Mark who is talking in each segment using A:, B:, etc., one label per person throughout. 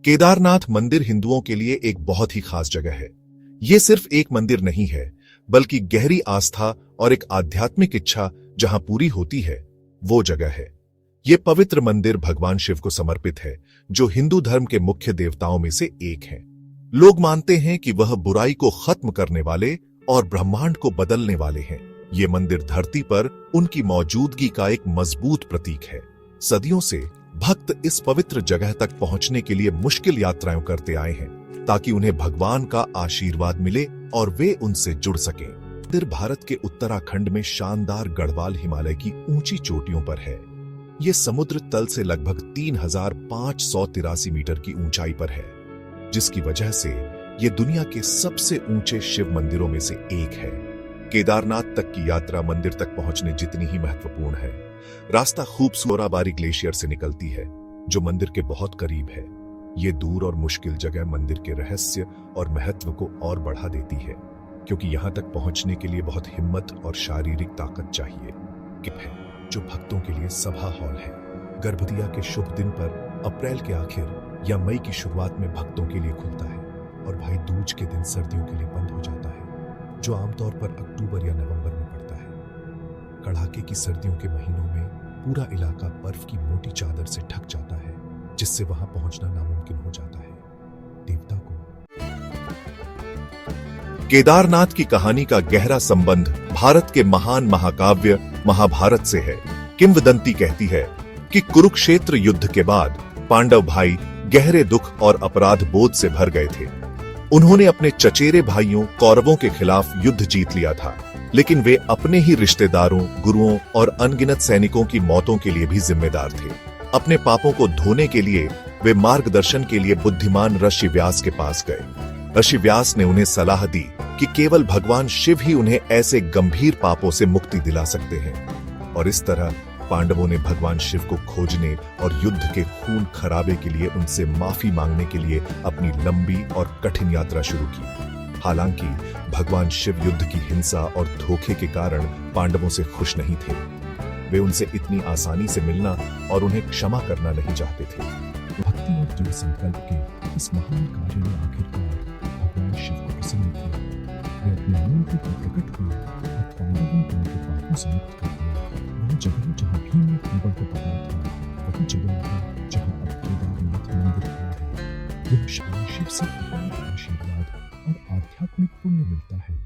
A: केदारनाथ मंदिर हिंदुओं के लिए एक बहुत ही खास जगह है। ये सिर्फ एक मंदिर नहीं है, बल्कि गहरी आस्था और एक आध्यात्मिक इच्छा जहां पूरी होती है, वो जगह है। ये पवित्र मंदिर भगवान शिव को समर्पित है, जो हिंदू धर्म के मुख्य देवताओं में से एक हैं। लोग मानते हैं कि वह बुराई को खत्म करने वाले और ब्रह्मांड को बदलने वाले हैं। ये मंदिर धरती पर उनकी मौजूदगी का एक मजबूत प्रतीक है। सदियों से भक्त इस पवित्र जगह तक पहुंचने के लिए मुश्किल यात्राएं करते आए हैं, ताकि उन्हें भगवान का आशीर्वाद मिले और वे उनसे जुड़ सकें। मंदिर भारत के उत्तराखंड में शानदार गढ़वाल हिमालय की ऊंची चोटियों पर है। ये समुद्र तल से लगभग 3583 मीटर की ऊंचाई पर है, जिसकी वजह से ये दुनिया के सबसे ऊंचे शिव मंदिरों में से एक है। केदारनाथ तक की यात्रा मंदिर तक पहुंचने जितनी ही महत्वपूर्ण है। रास्ता खूबसूरत ग्लेशियर से निकलती है, जो मंदिर के बहुत करीब है। ये दूर और मुश्किल जगह मंदिर के रहस्य और महत्व को और बढ़ा देती है, क्योंकि यहां तक पहुंचने के लिए बहुत हिम्मत और शारीरिक ताकत चाहिए। जो भक्तों के लिए सभा हॉल है। गर्भदिया के शुभ दिन पर अप्रैल के आखिर या मई की शुरुआत में भक्तों के लिए खुलता है, और भाई दूज के दिन सर्दियों के लिए बंद हो जाता है, जो आमतौर पर अक्टूबर या नवंबर में पड़ता है। कड़ाके की सर्दियों के महीनों में पूरा इलाका बर्फ की मोटी चादर से ढक जाता है, जिससे वहां पहुंचना नामुमकिन हो जाता है। देवता को केदारनाथ की कहानी का गहरा संबंध भारत के महान महाकाव्य महाभारत से है। किंवदंती कहती है कि कुरुक्षेत्र युद्ध के बाद पांडव भाई गहरे दुख और अपराध बोध से भर गए थे। उन्होंने अपने चचेरे भाइयों कौरवों के खिलाफ युद्ध जीत लिया था, लेकिन वे अपने ही रिश्तेदारों, गुरुओं और अनगिनत सैनिकों की मौतों के लिए भी जिम्मेदार थे। अपने पापों को धोने के लिए वे मार्गदर्शन के लिए बुद्धिमान ऋषि व्यास के पास गए। ऋषि व्यास ने उन्हें सलाह दी कि केवल भगवान शिव ही उन्हें ऐसे गंभीर पापों से मुक्ति दिला सकते हैं, और इस तरह पांडवों ने भगवान शिव को खोजने और युद्ध के खून खराबे के लिए उनसे माफी मांगने के लिए अपनी लंबी और कठिन यात्रा शुरू की। हालांकि भगवान शिव युद्ध की हिंसा और धोखे के कारण पांडवों से खुश नहीं थे। वे उनसे इतनी आसानी से मिलना और उन्हें क्षमा करना नहीं चाहते थे। भक्ति और दृढ़ संकल्प के इस महान कार्य ने आखिरकार भगवान शिव को प्रसन्न किया। वे अपने मूर्ति को प्रकट हुए और पांडवों को उनके पापों से मुक्त कर दिया। वह जगह जहाँ भीम ने कंबल को पकड़ा था, वही जगह है जहाँ अब केदारनाथ मंदिर है। यह शिव से अपार आशीर्वाद और आध्यात्मिक पुण्य मिलता है।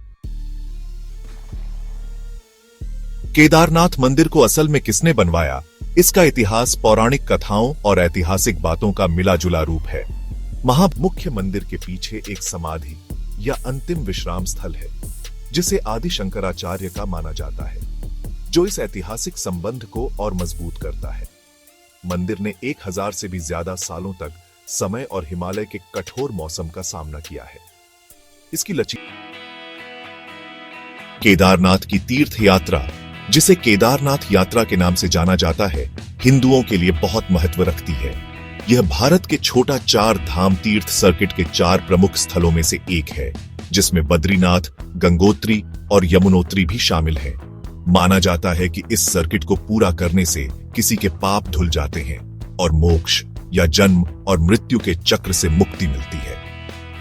A: केदारनाथ मंदिर को असल में किसने बनवाया, इसका इतिहास पौराणिक कथाओं और ऐतिहासिक बातों का मिला-जुला रूप है। मुख्य मंदिर के पीछे एक समाधि या अंतिम विश्राम स्थल है, जिसे आदि शंकराचार्य का माना जाता है, जो इस ऐतिहासिक संबंध को और मजबूत करता है। मंदिर ने 1000 से भी ज्यादा सालों तक समय और हिमालय के कठोर मौसम का सामना किया है। इसकी केदारनाथ की तीर्थ यात्रा, जिसे केदारनाथ यात्रा के नाम से जाना जाता है, हिंदुओं के लिए बहुत महत्व रखती है। यह भारत के छोटा 4 धाम तीर्थ सर्किट के 4 प्रमुख स्थलों में से एक है, जिसमें बद्रीनाथ, गंगोत्री और यमुनोत्री भी शामिल हैं। माना जाता है कि इस सर्किट को पूरा करने से किसी के पाप धुल जाते हैं और मोक्ष या जन्म और मृत्यु के चक्र से मुक्ति मिलती है।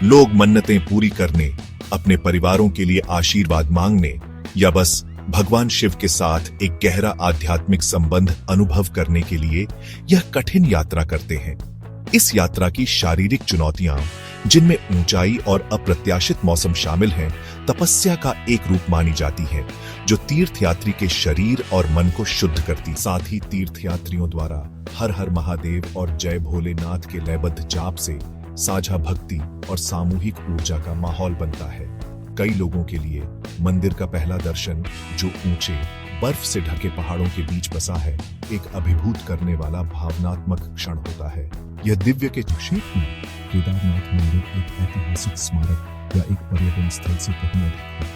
A: लोग मन्नतें पूरी करने, अपने परिवारों के लिए आशीर्वाद मांगने या बस भगवान शिव के साथ एक गहरा आध्यात्मिक संबंध अनुभव करने के लिए यह कठिन यात्रा करते हैं। इस यात्रा की शारीरिक चुनौतियां, जिनमें ऊंचाई और अप्रत्याशित मौसम शामिल हैं, तपस्या का एक रूप मानी जाती है, जो तीर्थयात्री के शरीर और मन को शुद्ध करती। साथ ही तीर्थयात्रियों द्वारा हर हर महादेव और जय भोलेनाथ के लयबद्ध जाप से साझा भक्ति और सामूहिक ऊर्जा का माहौल बनता है। कई लोगों के लिए मंदिर का पहला दर्शन, जो ऊंचे बर्फ से ढके पहाड़ों के बीच बसा है, एक अभिभूत करने वाला भावनात्मक क्षण होता है। यह दिव्य के क्षेत्र में केदारनाथ मंदिर एक ऐतिहासिक स्मारक या एक पर्यटन स्थल से कहीं अधिक है।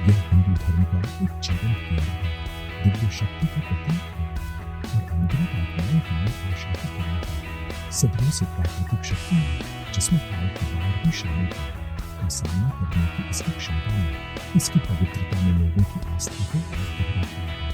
A: यह हिंदू धर्म का एक जीवन केंद्र है, दिव्य शक्ति का प्रतीक है और अनगिनत आत्माओं के लिए आशा की किरण है। सदियों से प्राकृतिक शक्ति है, जिसमें काल की बाहर भी शामिल है, का सामना करने की इसकी क्षमता ने इसकी पवित्रता में लोगों की आस्था को और गहरा किया है।